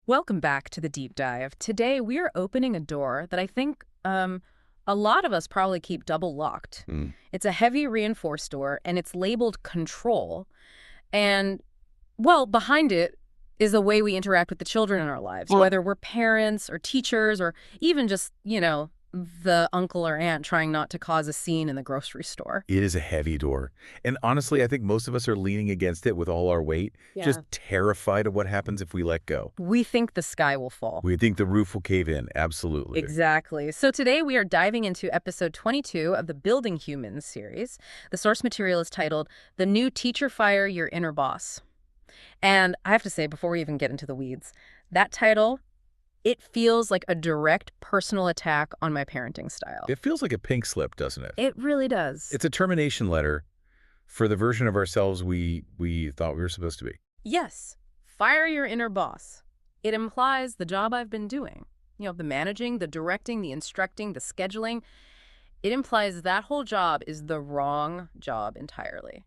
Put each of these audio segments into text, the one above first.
Welcome back to the deep dive. Today we are opening a door that I think a lot of us probably keep double locked. Mm. It's a heavy reinforced door and it's labeled control. And, well, behind it is the way we interact with the children in our lives, Well, whether we're parents or teachers or even just, the uncle or aunt trying not to cause a scene in the grocery store. it is a heavy door. And honestly, I think most of us are leaning against it with all our weight, just Yeah. terrified of what happens if we let go. We think the sky will fall. We think the roof will cave in. Absolutely. Exactly. So today we are diving into episode 22 of the Building Humans series. The source material is titled The New Teacher Fire Your Inner Boss. And I have to say, before we even get into the weeds, that title, it feels like a direct personal attack on my parenting style. It feels like a pink slip, doesn't it? It really does. It's a termination letter for the version of ourselves we thought we were supposed to be. Yes, fire your inner boss. It implies the job I've been doing. The managing, the directing, the instructing, the scheduling. It implies that whole job is the wrong job entirely.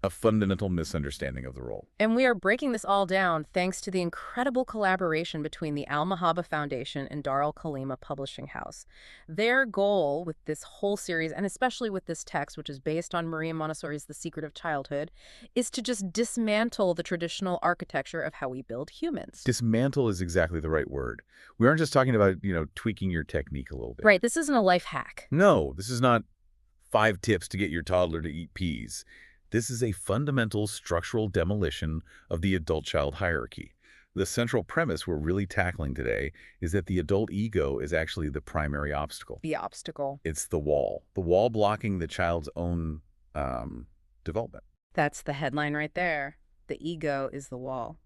A fundamental misunderstanding of the role. And we are breaking this all down thanks to the incredible collaboration between the Al-Mahaba Foundation and Dar al-Khalima Publishing House. Their goal with this whole series, and especially with this text, which is based on Maria Montessori's The Secret of Childhood, is to just dismantle the traditional architecture of how we build humans. Dismantle is exactly the right word. We aren't just talking about, tweaking your technique a little bit. Right, this isn't a life hack. No, this is not 5 tips to get your toddler to eat peas. This is a fundamental structural demolition of the adult-child hierarchy. The central premise we're really tackling today is that the adult ego is actually the primary obstacle. The obstacle. It's the wall blocking the child's own development. That's the headline right there. The ego is the wall.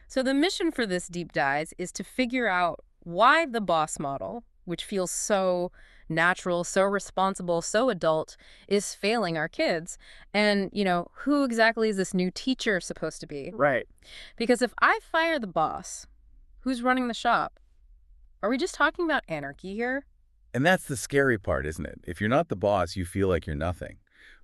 So the mission for this deep dive is to figure out why the boss model, which feels so natural, so responsible, so adult, is failing our kids. And, who exactly is this new teacher supposed to be? Right. Because if I fire the boss, who's running the shop? Are we just talking about anarchy here? And that's the scary part, isn't it? If you're not the boss, you feel like you're nothing.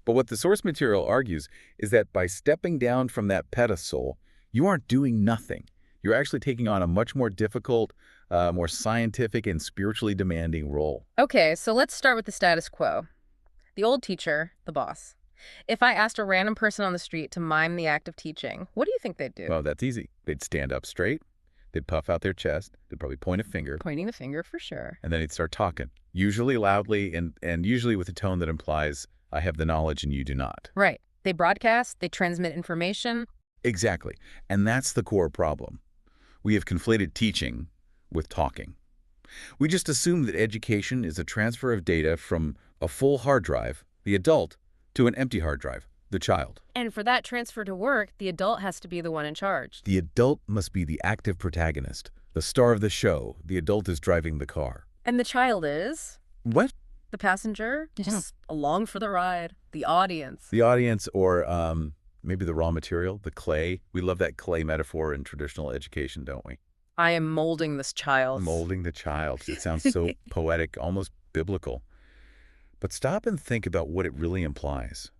But what the source material argues is that by stepping down from that pedestal, you aren't doing nothing. You're actually taking on a much more difficult, more scientific and spiritually demanding role. Okay, so let's start with the status quo. The old teacher, the boss. If I asked a random person on the street to mime the act of teaching, what do you think they'd do? Well, that's easy. They'd stand up straight, they'd puff out their chest, they'd probably point a finger, Pointing the finger for sure. and then they'd start talking, usually loudly and usually with a tone that implies, I have the knowledge and you do not. Right. They broadcast, they transmit information. Exactly. And that's the core problem. We have conflated teaching with talking. We just assume that education is a transfer of data from a full hard drive, the adult, to an empty hard drive, the child. And for that transfer to work, the adult has to be the one in charge. The adult must be the active protagonist, the star of the show. The adult is driving the car. And the child is What? the passenger, just along for the ride, the audience. The audience or maybe the raw material, the clay. We love that clay metaphor in traditional education, don't we? I am molding this child. Molding the child. It sounds so poetic, almost biblical. But stop and think about what it really implies.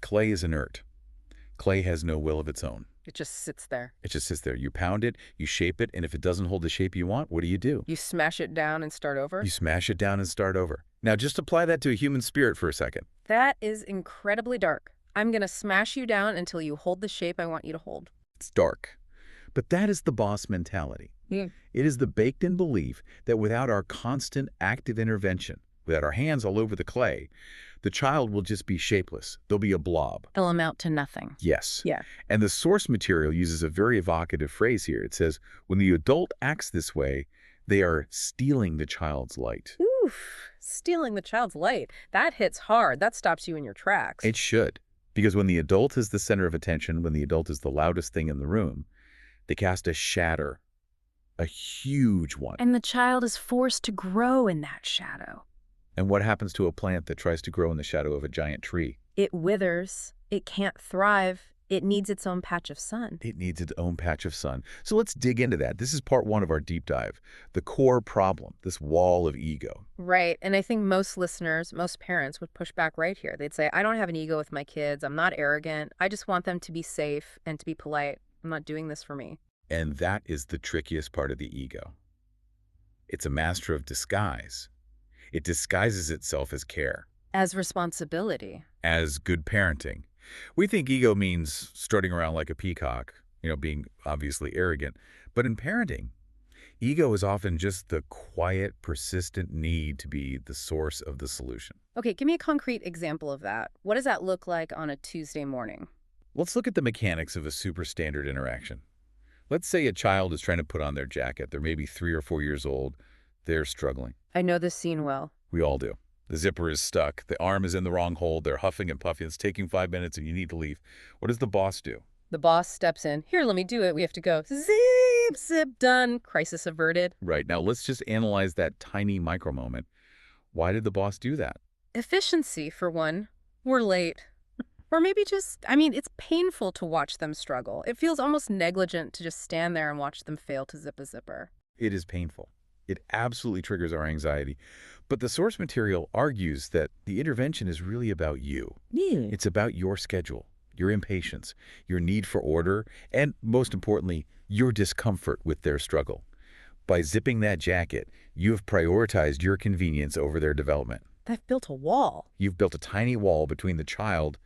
Clay is inert. Clay has no will of its own. It just sits there. It just sits there. You pound it, you shape it, and if it doesn't hold the shape you want, what do? You smash it down and start over. You smash it down and start over. Now just apply that to a human spirit for a second. That is incredibly dark. I'm going to smash you down until you hold the shape I want you to hold. It's dark. But that is the boss mentality. Mm. It is the baked-in belief that without our constant active intervention, without our hands all over the clay, the child will just be shapeless. They'll be a blob. They'll amount to nothing. Yes. Yeah. And the source material uses a very evocative phrase here. It says, when the adult acts this way, they are stealing the child's light. Oof. Stealing the child's light. That hits hard. That stops you in your tracks. It should. Because when the adult is the center of attention, when the adult is the loudest thing in the room, they cast a shatter, a huge one. And the child is forced to grow in that shadow. And what happens to a plant that tries to grow in the shadow of a giant tree? It withers. It can't thrive. It needs its own patch of sun. It needs its own patch of sun. So let's dig into that. This is part 1 of our deep dive. The core problem, this wall of ego. Right. And I think most listeners, most parents would push back right here. They'd say, I don't have an ego with my kids. I'm not arrogant. I just want them to be safe and to be polite. I'm not doing this for me. And that is the trickiest part of the ego. It's a master of disguise. It disguises itself as care, As responsibility. as good parenting. We think ego means strutting around like a peacock, being obviously arrogant. But in parenting, ego is often just the quiet, persistent need to be the source of the solution. Okay, give me a concrete example of that. What does that look like on a Tuesday morning? Let's look at the mechanics of a super standard interaction. Let's say a child is trying to put on their jacket. They're maybe 3 or 4 years old. They're struggling. I know this scene well. We all do. The zipper is stuck. The arm is in the wrong hole. They're huffing and puffing. It's taking 5 minutes and you need to leave. What does the boss do? The boss steps in. Here, let me do it. We have to go. Zip, zip, done. Crisis averted. Right. Now let's just analyze that tiny micro moment. Why did the boss do that? Efficiency, for one. We're late. Or maybe just, it's painful to watch them struggle. It feels almost negligent to just stand there and watch them fail to zip a zipper. It is painful. It absolutely triggers our anxiety. But the source material argues that the intervention is really about you. Yeah. It's about your schedule, your impatience, your need for order, and most importantly, your discomfort with their struggle. By zipping that jacket, you have prioritized your convenience over their development. They've built a wall. You've built a tiny wall between the child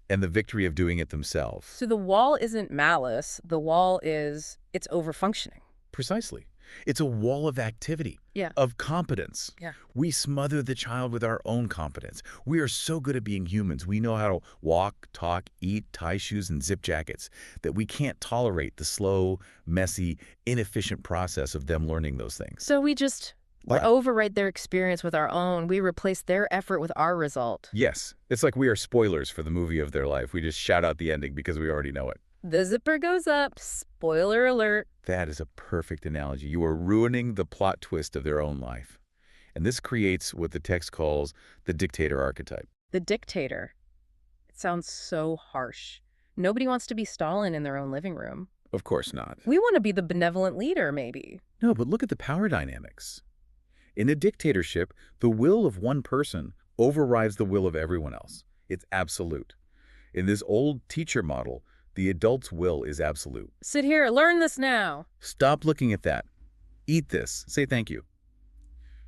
and the victory of doing it themselves. So the wall isn't malice. The wall is, it's overfunctioning. Precisely. It's a wall of activity, Yeah. of competence. Yeah. We smother the child with our own competence. We are so good at being humans. We know how to walk, talk, eat, tie shoes, and zip jackets that we can't tolerate the slow, messy, inefficient process of them learning those things. So we just overwrite their experience with our own. We replace their effort with our result. Yes, it's like we are spoilers for the movie of their life. We just shout out the ending because we already know it. The zipper goes up. Spoiler alert. That is a perfect analogy. You are ruining the plot twist of their own life. And this creates what the text calls the dictator archetype. The dictator. It sounds so harsh. Nobody wants to be Stalin in their own living room. Of course not. We want to be the benevolent leader, maybe. No, but look at the power dynamics. In a dictatorship, the will of one person overrides the will of everyone else. It's absolute. In this old teacher model, the adult's will is absolute. Sit here, learn this now. Stop looking at that. Eat this. Say thank you.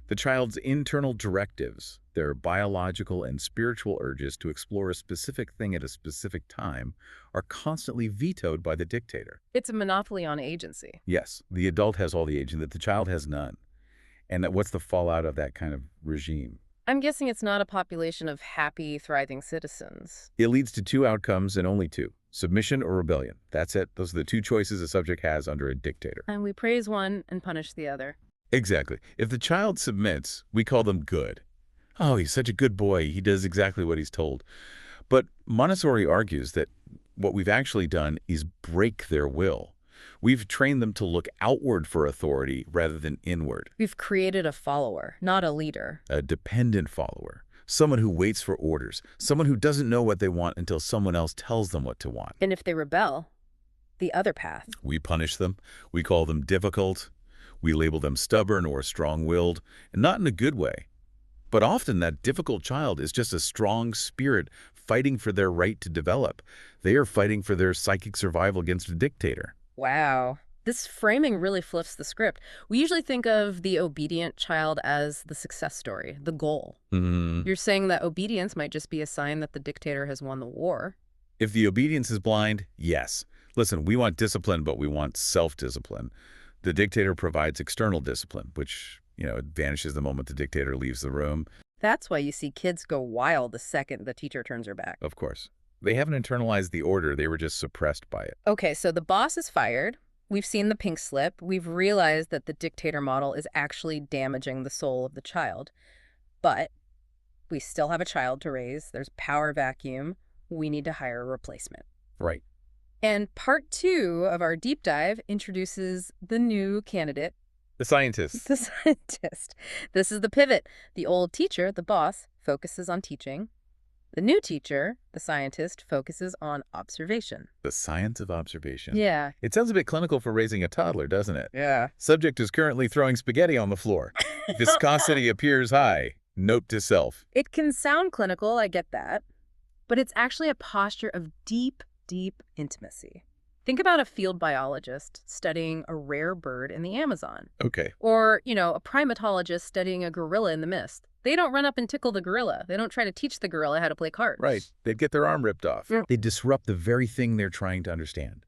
The child's internal directives, their biological and spiritual urges to explore a specific thing at a specific time, are constantly vetoed by the dictator. It's a monopoly on agency. Yes, the adult has all the agency that the child has none. And what's the fallout of that kind of regime? I'm guessing it's not a population of happy, thriving citizens. It leads to two outcomes and only two: submission or rebellion. That's it. Those are the two choices a subject has under a dictator. And we praise one and punish the other. Exactly. If the child submits, we call them good. Oh, he's such a good boy. He does exactly what he's told. But Montessori argues that what we've actually done is break their will. We've trained them to look outward for authority rather than inward. We've created a follower, not a leader. A dependent follower. Someone who waits for orders. Someone who doesn't know what they want until someone else tells them what to want. And if they rebel, the other path. We punish them. We call them difficult. We label them stubborn or strong-willed, and not in a good way. But often that difficult child is just a strong spirit fighting for their right to develop. They are fighting for their psychic survival against a dictator. Wow. This framing really flips the script. We usually think of the obedient child as the success story, the goal. You're saying that obedience might just be a sign that the dictator has won the war. If the obedience is blind, yes. Listen, we want discipline, but we want self-discipline. The dictator provides external discipline, which, it vanishes the moment the dictator leaves the room. That's why you see kids go wild the second the teacher turns her back. Of course. They haven't internalized the order. They were just suppressed by it. Okay, so the boss is fired. We've seen the pink slip. We've realized that the dictator model is actually damaging the soul of the child. But we still have a child to raise. There's power vacuum. We need to hire a replacement. Right. And part 2 of our deep dive introduces the new candidate, The scientist. the scientist. This is the pivot. The old teacher, the boss, focuses on teaching. The new teacher, the scientist, focuses on observation. The science of observation. Yeah. It sounds a bit clinical for raising a toddler, doesn't it? Yeah. Subject is currently throwing spaghetti on the floor. Viscosity appears high. Note to self. It can sound clinical, I get that. But it's actually a posture of deep, deep intimacy. Think about a field biologist studying a rare bird in the Amazon. Okay. Or, a primatologist studying a gorilla in the mist. They don't run up and tickle the gorilla. They don't try to teach the gorilla how to play Right. cards. They'd get their arm ripped off. Yeah. They disrupt the very thing they're trying to understand.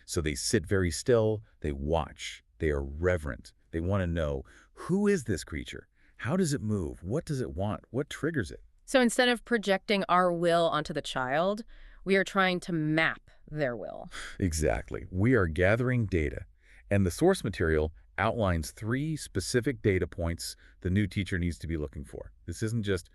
So they sit very still, they watch, they are reverent. They want to know, who is this creature? How does it move? What does it want? What triggers it? So instead of projecting our will onto the child, we are trying to map their will. Exactly. We are gathering data, and the source material outlines 3 specific data points the new teacher needs to be looking for. This isn't just,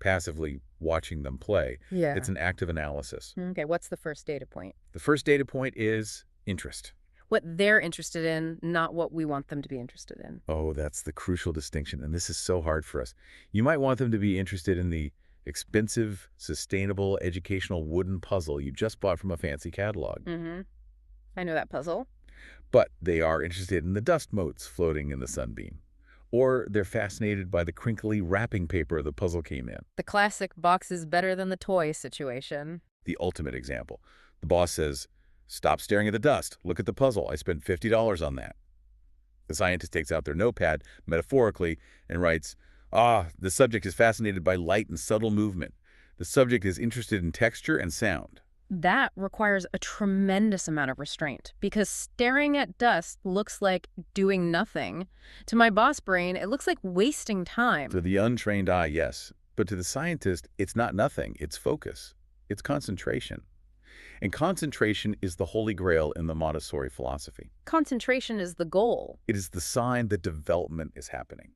passively watching them play. Yeah. It's an active analysis. Okay, what's the first data point? The first data point is interest. What they're interested in, not what we want them to be interested in. Oh, that's the crucial distinction, and this is so hard for us. You might want them to be interested in the expensive, sustainable, educational wooden puzzle you just bought from a fancy catalog. Mm-hmm. I know that puzzle. But they are interested in the dust motes floating in the sunbeam. Or they're fascinated by the crinkly wrapping paper the puzzle came in. The classic box is better than the toy situation. The ultimate example. The boss says, "Stop staring at the dust. Look at the puzzle. I spent $50 on that." The scientist takes out their notepad, metaphorically, and writes, the subject is fascinated by light and subtle movement. The subject is interested in texture and sound. That requires a tremendous amount of restraint because staring at dust looks like doing nothing. To my boss brain, it looks like wasting time. To the untrained eye, yes. But to the scientist, it's not nothing. It's focus. It's concentration. And concentration is the holy grail in the Montessori philosophy. Concentration is the goal. It is the sign that development is happening.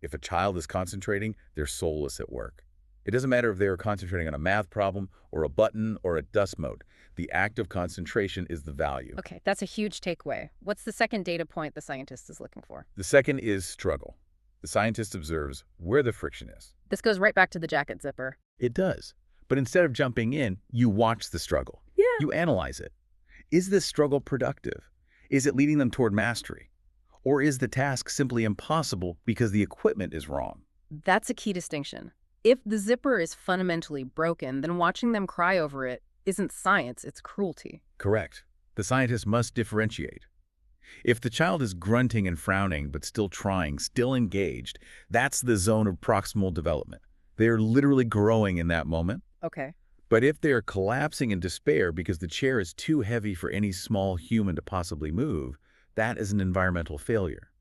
If a child is concentrating, their soul is at work. It doesn't matter if they are concentrating on a math problem or a button or a dust mote. The act of concentration is the value. Okay, that's a huge takeaway. What's the second data point the scientist is looking for? The second is struggle. The scientist observes where the friction is. This goes right back to the jacket zipper. It does. But instead of jumping in, you watch the struggle. Yeah. You analyze it. Is this struggle productive? Is it leading them toward mastery? Or is the task simply impossible because the equipment is wrong? That's a key distinction. If the zipper is fundamentally broken, then watching them cry over it isn't science, it's cruelty. Correct. The scientist must differentiate. If the child is grunting and frowning but still trying, still engaged, that's the zone of proximal development. They are literally growing in that moment. Okay. But if they are collapsing in despair because the chair is too heavy for any small human to possibly move, that is an environmental failure.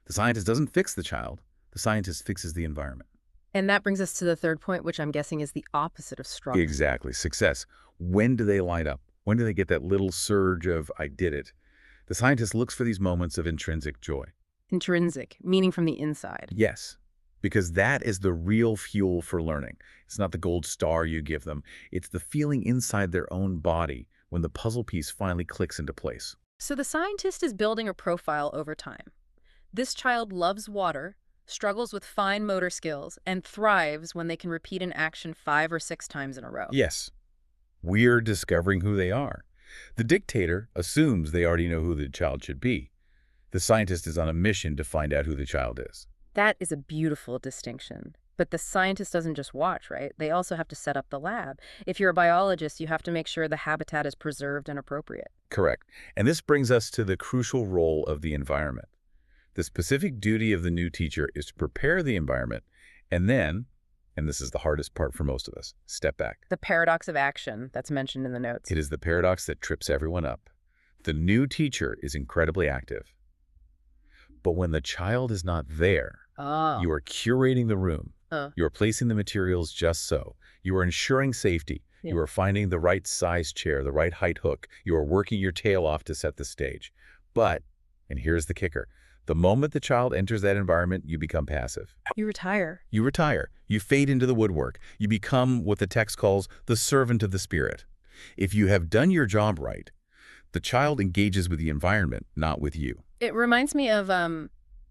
The scientist doesn't fix the child. The scientist fixes the environment. And that brings us to the third point, which I'm guessing is the opposite of struggle. Exactly. Success. When do they light up? When do they get that little surge of, I did it? The scientist looks for these moments of intrinsic joy. Intrinsic, meaning from the inside. Yes, because that is the real fuel for learning. It's not the gold star you give them. It's the feeling inside their own body when the puzzle piece finally clicks into place. So the scientist is building a profile over time. This child loves water, struggles with fine motor skills, and thrives when they can repeat an action 5 or 6 times in a row. Yes, we're discovering who they are. The dictator assumes they already know who the child should be. The scientist is on a mission to find out who the child is. That is a beautiful distinction. But the scientist doesn't just watch, right? They also have to set up the lab. If you're a biologist, you have to make sure the habitat is preserved and appropriate. Correct. And this brings us to the crucial role of the environment. The specific duty of the new teacher is to prepare the environment and then, and this is the hardest part for most of us, step back. The paradox of action that's mentioned in the notes. It is the paradox that trips everyone up. The new teacher is incredibly active. But when the child is not there, you are curating the room. You are placing the materials just so. You are ensuring safety. Yeah. You are finding the right size chair, the right height hook. You are working your tail off to set the stage. But, and here's the kicker, the moment the child enters that environment, you become passive. You retire. You retire. You fade into the woodwork. You become what the text calls the servant of the spirit. If you have done your job right, the child engages with the environment, not with you. It reminds me of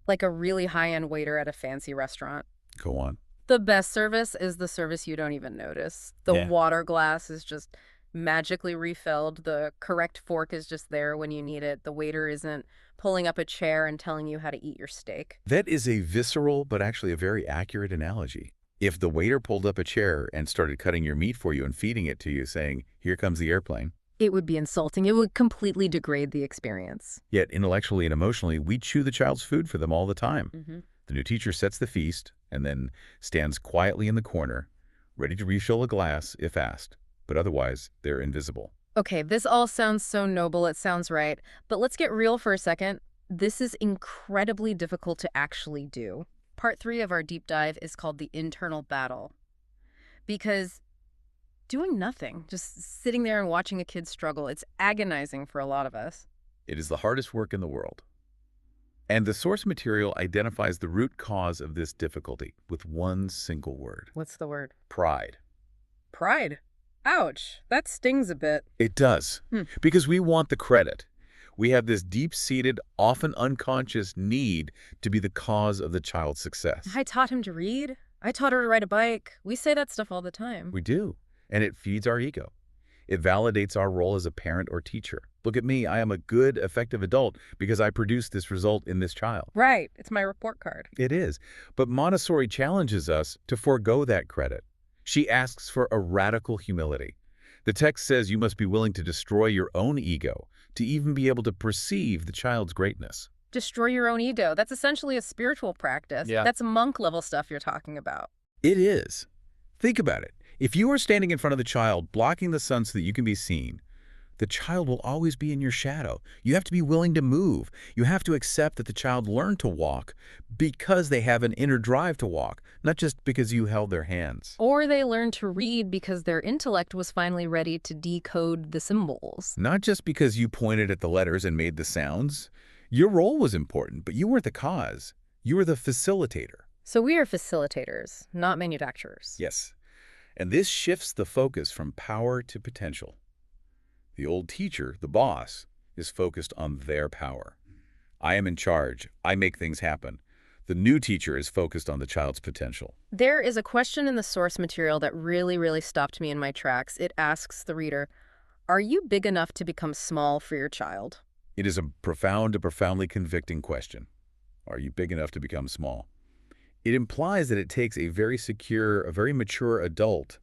like a really high-end waiter at a fancy restaurant. Go on. The best service is the service you don't even notice. The water glass is just magically refilled. The correct fork is just there when you need it. The waiter isn't pulling up a chair and telling you how to eat your steak. That is a visceral, but actually a very accurate analogy. If the waiter pulled up a chair and started cutting your meat for you and feeding it to you, saying, "Here comes the airplane," It would be insulting. It would completely degrade the experience. Yet intellectually and emotionally, we chew the child's food for them all the time. Hmm. The new teacher sets the feast and then stands quietly in the corner, ready to refill a glass if asked, but otherwise they're invisible. Okay, this all sounds so noble, it sounds right. But let's get real for a second. This is incredibly difficult to actually do. Part 3 of our deep dive is called the internal battle. Because doing nothing, just sitting there and watching a kid struggle, it's agonizing for a lot of us. It is the hardest work in the world. And the source material identifies the root cause of this difficulty with one single word: What's the word? pride. Pride. Ouch, that stings a bit. It does, because we want the credit. We have this deep-seated, often unconscious need to be the cause of the child's success. I taught him to read. I taught her to ride a bike. We say that stuff all the time. We do, and it feeds our ego. It validates our role as a parent or teacher. Look at me, I am a good, effective adult because I produced this result in this child. Right, it's my report card. It is, but Montessori challenges us to forego that credit. She asks for a radical humility. The text says you must be willing to destroy your own ego to even be able to perceive the child's greatness. Destroy your own ego. That's essentially a spiritual practice. Yeah. That's monk-level stuff you're talking about. It is. Think about it. If you are standing in front of the child, blocking the sun so that you can be seen, the child will always be in your shadow. You have to be willing to move. You have to accept that the child learned to walk because they have an inner drive to walk, not just because you held their hands. Or they learn to read because their intellect was finally ready to decode the symbols. Not just because you pointed at the letters and made the sounds. Your role was important, but you weren't the cause. You were the facilitator. So we are facilitators, not manufacturers. Yes. And this shifts the focus from power to potential. The old teacher, the boss, is focused on their power. I am in charge. I make things happen. The new teacher is focused on the child's potential. There is a question in the source material that really stopped me in my tracks. It asks the reader, are you big enough to become small for your child? It is a profound and profoundly convicting question. Are you big enough to become small? It implies that it takes a very secure, a very mature adult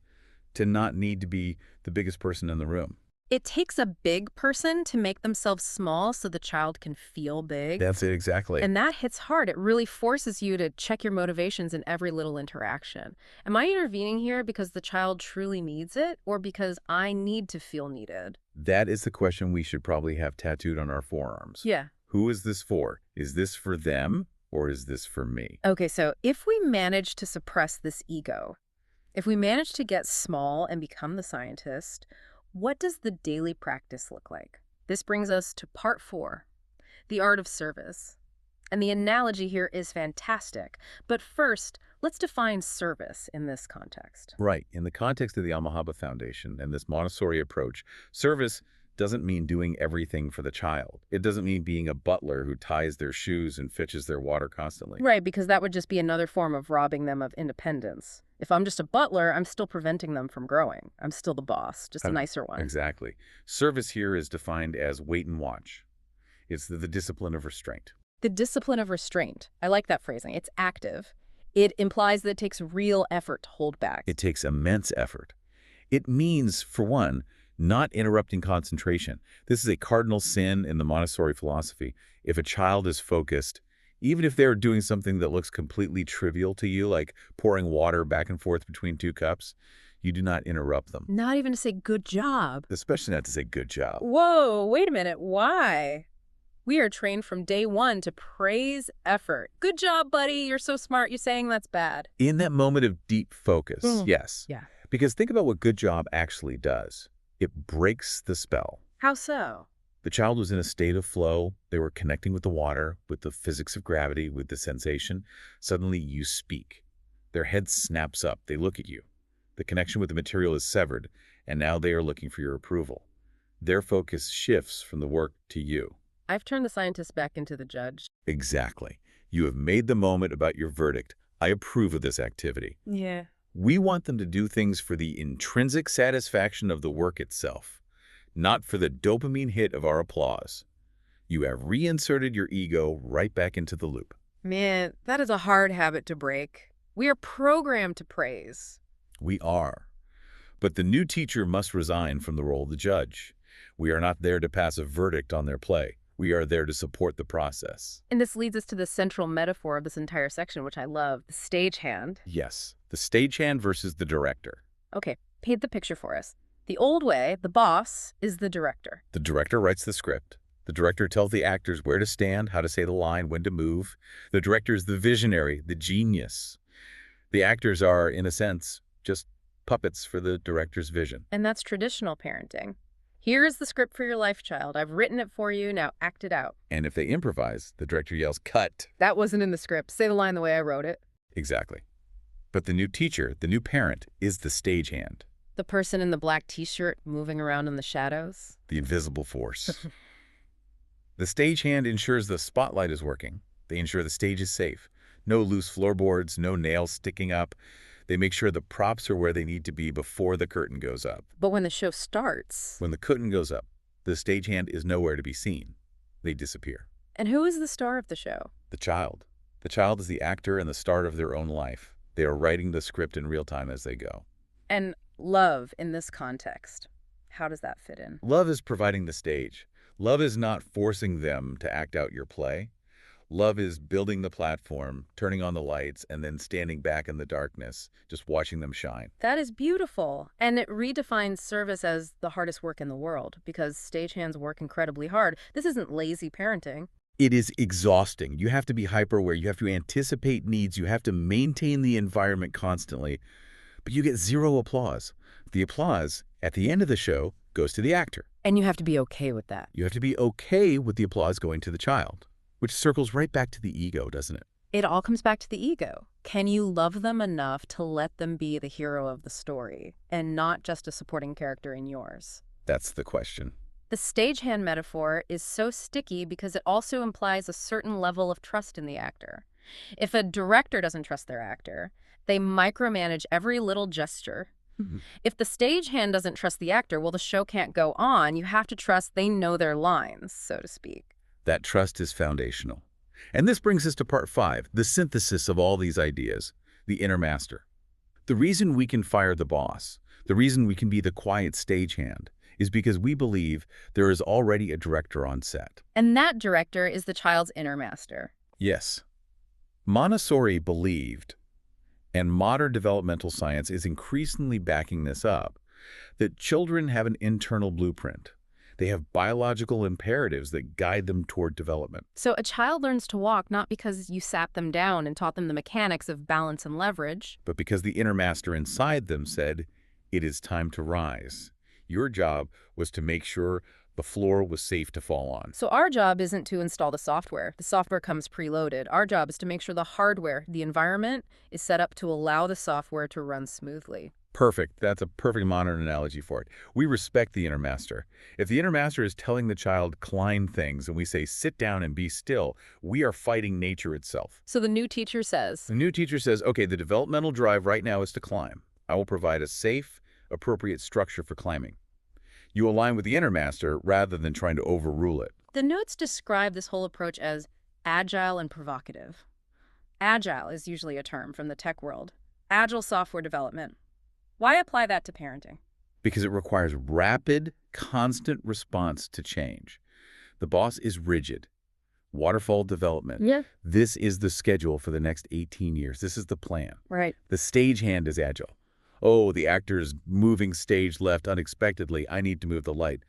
to not need to be the biggest person in the room. It takes a big person to make themselves small so the child can feel big. That's it, exactly. And that hits hard. It really forces you to check your motivations in every little interaction. Am I intervening here because the child truly needs it, or because I need to feel needed? That is the question we should probably have tattooed on our forearms. Yeah. Who is this for? Is this for them, or is this for me? Okay, so if we manage to suppress this ego, if we manage to get small and become the scientist, what does the daily practice look like? This brings us to part 4, the art of service. And the analogy here is fantastic. But first, let's define service in this context. Right. In the context of the Almahaba Foundation and this Montessori approach, service doesn't mean doing everything for the child. It doesn't mean being a butler who ties their shoes and fetches their water constantly. Right, because that would just be another form of robbing them of independence. If I'm just a butler, I'm still preventing them from growing. I'm still the boss, just a nicer one. Exactly. Service here is defined as wait and watch. It's the discipline of restraint. The discipline of restraint. I like that phrasing. It's active. It implies that it takes real effort to hold back. It takes immense effort. It means, for one, not interrupting concentration. This is a cardinal sin in the Montessori philosophy. If a child is focused, even if they're doing something that looks completely trivial to you, like pouring water back and forth between 2 cups, you do not interrupt them. Not even to say good job. Especially not to say good job. Whoa, wait a minute. Why? We are trained from day one to praise effort. Good job, buddy. You're so smart. You're saying that's bad. In that moment of deep focus, yes. Yeah. Because think about what good job actually does. It breaks the spell. How so? The child was in a state of flow. They were connecting with the water, with the physics of gravity, with the sensation. Suddenly you speak. Their head snaps up. They look at you. The connection with the material is severed, and now they are looking for your approval. Their focus shifts from the work to you. I've turned the scientist back into the judge. Exactly. You have made the moment about your verdict. I approve of this activity. Yeah. We want them to do things for the intrinsic satisfaction of the work itself, not for the dopamine hit of our applause. You have reinserted your ego right back into the loop. Man, that is a hard habit to break. We are programmed to praise. We are. But the new teacher must resign from the role of the judge. We are not there to pass a verdict on their play. We are there to support the process. And this leads us to the central metaphor of this entire section, which I love, the stagehand. Yes, the stagehand versus the director. Okay, paint the picture for us. The old way, the boss, is the director. The director writes the script. The director tells the actors where to stand, how to say the line, when to move. The director is the visionary, the genius. The actors are, in a sense, just puppets for the director's vision. And that's traditional parenting. Here is the script for your life, child. I've written it for you, now act it out. And if they improvise, the director yells, "Cut!" That wasn't in the script. Say the line the way I wrote it. Exactly. But the new teacher, the new parent, is the stagehand, The person in the black t-shirt moving around in the shadows. the invisible force. The stagehand ensures the spotlight is working. They ensure the stage is safe. No loose floorboards, no nails sticking up. They make sure the props are where they need to be before the curtain goes up. But when the show starts... When the curtain goes up, the stagehand is nowhere to be seen. They disappear. And who is the star of the show? The child. The child is the actor and the star of their own life. They are writing the script in real time as they go. And love in this context. How does that fit in? Love is providing the stage. Love is not forcing them to act out your play. Love is building the platform, turning on the lights, and then standing back in the darkness, just watching them shine. That is beautiful. And it redefines service as the hardest work in the world, because stagehands work incredibly hard. This isn't lazy parenting. It is exhausting. You have to be hyper-aware. You have to anticipate needs. You have to maintain the environment constantly. But you get zero applause. The applause, at the end of the show, goes to the actor. And you have to be okay with that. You have to be okay with the applause going to the child, which circles right back to the ego, doesn't it? It all comes back to the ego. Can you love them enough to let them be the hero of the story and not just a supporting character in yours? That's the question. The stagehand metaphor is so sticky because it also implies a certain level of trust in the actor. If a director doesn't trust their actor, they micromanage every little gesture. If the stagehand doesn't trust the actor, well, the show can't go on. You have to trust they know their lines, so to speak. That trust is foundational. And this brings us to part 5, the synthesis of all these ideas, the inner master. The reason we can fire the boss, the reason we can be the quiet stagehand, is because we believe there is already a director on set. And that director is the child's inner master. Yes. Montessori believed, and modern developmental science is increasingly backing this up, that children have an internal blueprint. They have biological imperatives that guide them toward development. So a child learns to walk not because you sat them down and taught them the mechanics of balance and leverage, But because the inner master inside them said, "It is time to rise." Your job was to make sure the floor was safe to fall on. So our job isn't to install the software. The software comes preloaded. Our job is to make sure the hardware, the environment, is set up to allow the software to run smoothly. Perfect. That's a perfect modern analogy for it. We respect the inner master. If the inner master is telling the child climb things and we say sit down and be still, we are fighting nature itself. So the new teacher says, The new teacher says, okay, the developmental drive right now is to climb. I will provide a safe, appropriate structure for climbing. You align with the inner master rather than trying to overrule it. the notes describe this whole approach as agile and provocative. Agile is usually a term from the tech world. Agile software development. Why apply that to parenting? Because it requires rapid, constant response to change. The boss is rigid. Waterfall development. Yeah. This is the schedule for the next 18 years. This is the plan. Right. The stagehand is agile. Oh, the actor's moving stage left unexpectedly. I need to move the light.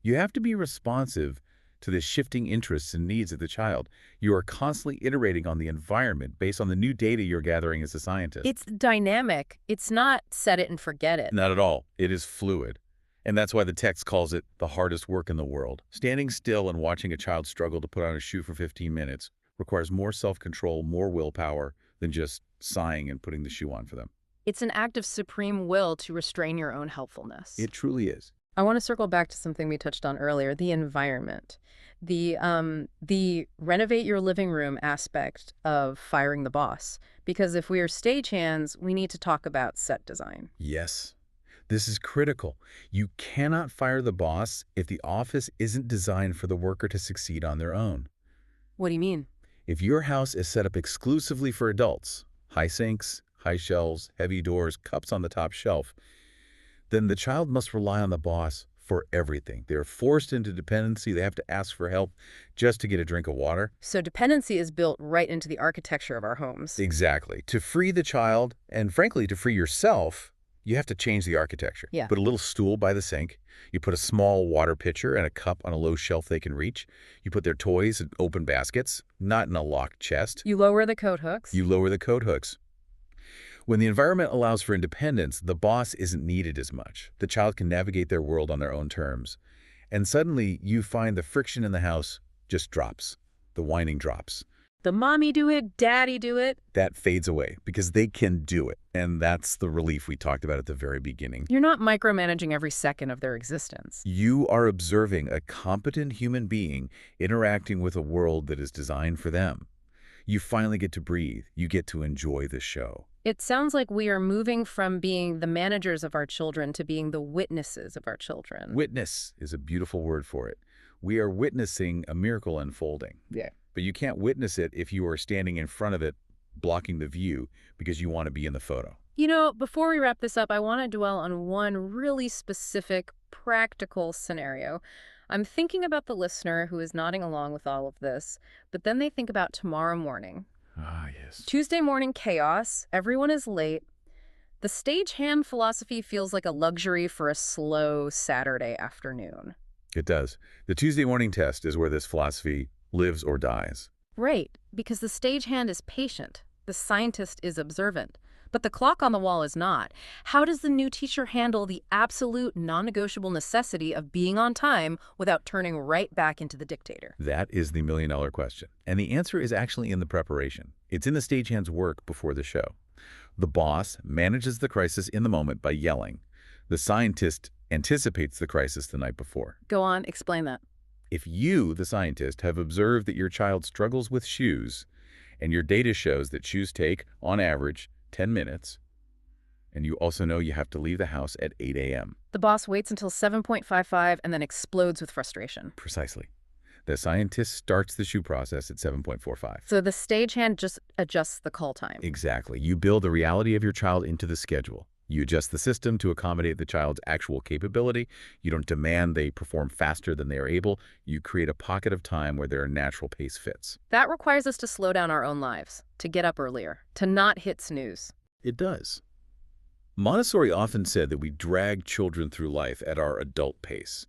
You have to be responsive to the shifting interests and needs of the child. You are constantly iterating on the environment based on the new data you're gathering as a scientist. It's dynamic. It's not set it and forget it. Not at all. It is fluid. And that's why the text calls it the hardest work in the world. Standing still and watching a child struggle to put on a shoe for 15 minutes requires more self-control, more willpower than just sighing and putting the shoe on for them. It's an act of supreme will to restrain your own helpfulness. It truly is. I want to circle back to something we touched on earlier, the environment. The renovate your living room aspect of firing the boss. Because if we are stagehands, we need to talk about set design. Yes. This is critical. You cannot fire the boss if the office isn't designed for the worker to succeed on their own. What do you mean? If your house is set up exclusively for adults, high sinks, high shelves, heavy doors, cups on the top shelf, then the child must rely on the boss for everything. They're forced into dependency. They have to ask for help just to get a drink of water. So dependency is built right into the architecture of our homes. Exactly. To free the child, and frankly, to free yourself, you have to change the architecture. Yeah. Put a little stool by the sink. You put a small water pitcher and a cup on a low shelf they can reach. You put their toys in open baskets, not in a locked chest. You lower the coat hooks. You lower the coat hooks. When the environment allows for independence, the boss isn't needed as much. The child can navigate their world on their own terms. And suddenly, you find the friction in the house just drops. The whining drops. The mommy do it, daddy do it. That fades away because they can do it. And that's the relief we talked about at the very beginning. You're not micromanaging every second of their existence. You are observing a competent human being interacting with a world that is designed for them. You finally get to breathe. You get to enjoy the show. It sounds like we are moving from being the managers of our children to being the witnesses of our children. Witness is a beautiful word for it. We are witnessing a miracle unfolding. Yeah. But you can't witness it if you are standing in front of it, blocking the view because you want to be in the photo. You know, before we wrap this up, I want to dwell on one really specific, practical scenario. I'm thinking about the listener who is nodding along with all of this, but then they think about tomorrow morning. Ah, yes. Tuesday morning chaos, everyone is late. The stagehand philosophy feels like a luxury for a slow Saturday afternoon. It does. The Tuesday morning test is where this philosophy lives or dies. Right, because the stagehand is patient, the scientist is observant, but the clock on the wall is not. How does the new teacher handle the absolute non-negotiable necessity of being on time without turning right back into the dictator? That is the million-dollar question. And the answer is actually in the preparation. It's in the stagehand's work before the show. The boss manages the crisis in the moment by yelling. The scientist anticipates the crisis the night before. Go on, explain that. If you, the scientist, have observed that your child struggles with shoes, and your data shows that shoes take, on average, 10 minutes, and you also know you have to leave the house at 8 a.m. The boss waits until 7.55 and then explodes with frustration. Precisely. The scientist starts the shoe process at 7.45. So the stagehand just adjusts the call time. Exactly. You build the reality of your child into the schedule. You adjust the system to accommodate the child's actual capability. You don't demand they perform faster than they are able. You create a pocket of time where their natural pace fits. That requires us to slow down our own lives, to get up earlier, to not hit snooze. It does. Montessori often said that we drag children through life at our adult pace.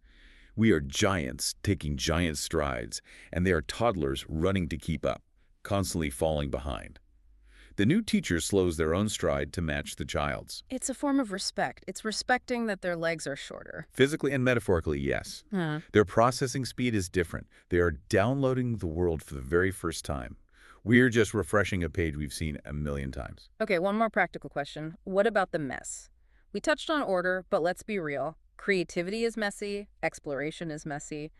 We are giants taking giant strides, and they are toddlers running to keep up, constantly falling behind. The new teacher slows their own stride to match the child's. It's a form of respect. It's respecting that their legs are shorter. Physically and metaphorically, yes. Their processing speed is different. They are downloading the world for the very first time. We're just refreshing a page we've seen a million times. Okay, one more practical question. What about the mess? We touched on order, but let's be real. Creativity is messy. Exploration is messy.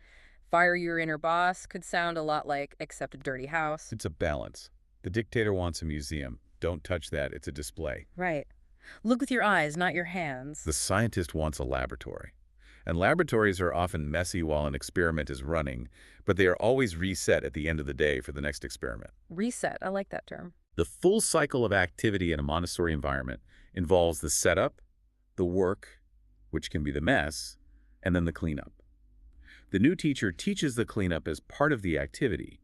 Fire your inner boss could sound a lot like accept a dirty house. It's a balance. The dictator wants a museum. Don't touch that. It's a display. Right. Look with your eyes, not your hands. The scientist wants a laboratory. And laboratories are often messy while an experiment is running, but they are always reset at the end of the day for the next experiment. Reset. I like that term. The full cycle of activity in a Montessori environment involves the setup, the work, which can be the mess, and then the cleanup. The new teacher teaches the cleanup as part of the activity,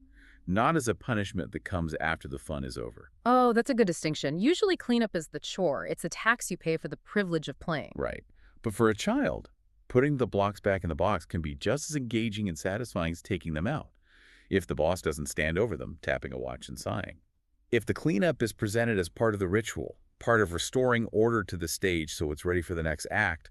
not as a punishment that comes after the fun is over. Oh, that's a good distinction. Usually cleanup is the chore. It's a tax you pay for the privilege of playing. Right. But for a child, putting the blocks back in the box can be just as engaging and satisfying as taking them out, if the boss doesn't stand over them, tapping a watch and sighing. If the cleanup is presented as part of the ritual, part of restoring order to the stage so it's ready for the next act,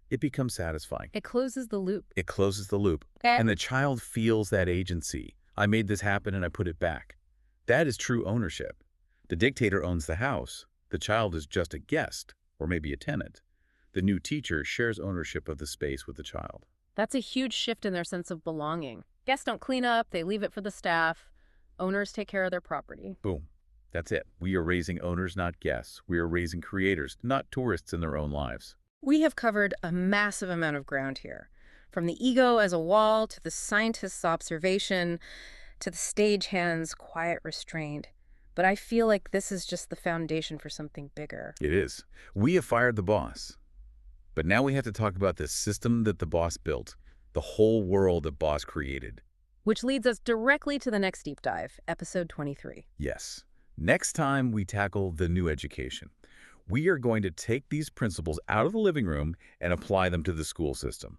it becomes satisfying. It closes the loop. It closes the loop. Okay. And the child feels that agency. I made this happen and I put it back. That is true ownership. The dictator owns the house. The child is just a guest, or maybe a tenant. The new teacher shares ownership of the space with the child. That's a huge shift in their sense of belonging. Guests don't clean up, they leave it for the staff. Owners take care of their property. Boom. That's it. We are raising owners, not guests. We are raising creators, not tourists in their own lives. We have covered a massive amount of ground here. From the ego as a wall, to the scientist's observation, to the stagehand's quiet restraint. But I feel like this is just the foundation for something bigger. It is. We have fired the boss. But now we have to talk about the system that the boss built, the whole world that boss created. Which leads us directly to the next deep dive, episode 23. Yes. Next time we tackle the new education, we are going to take these principles out of the living room and apply them to the school system.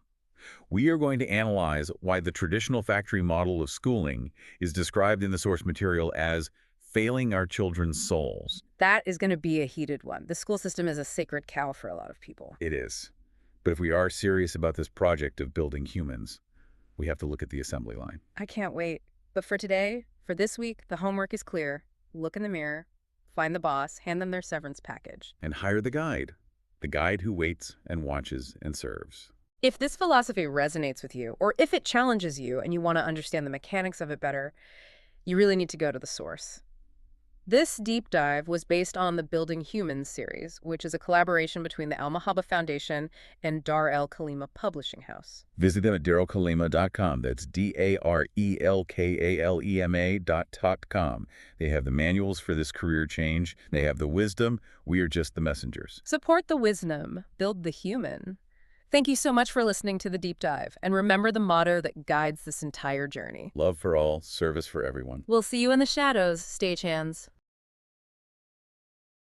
We are going to analyze why the traditional factory model of schooling is described in the source material as failing our children's souls. That is going to be a heated one. The school system is a sacred cow for a lot of people. It is. But if we are serious about this project of building humans, we have to look at the assembly line. I can't wait. But for today, for this week, the homework is clear. Look in the mirror, find the boss, hand them their severance package. And hire the guide who waits and watches and serves. If this philosophy resonates with you, or if it challenges you and you want to understand the mechanics of it better, you really need to go to the source. This deep dive was based on the Building Humans series, which is a collaboration between the Al-Mahaba Foundation and Dar el Kalima Publishing House. Visit them at darelkalema.com. That's DARELKALEMA.com. They have the manuals for this career change. They have the wisdom. We are just the messengers. Support the wisdom, build the human. Thank you so much for listening to the deep dive, and remember the motto that guides this entire journey. Love for all, service for everyone. We'll see you in the shadows, stagehands.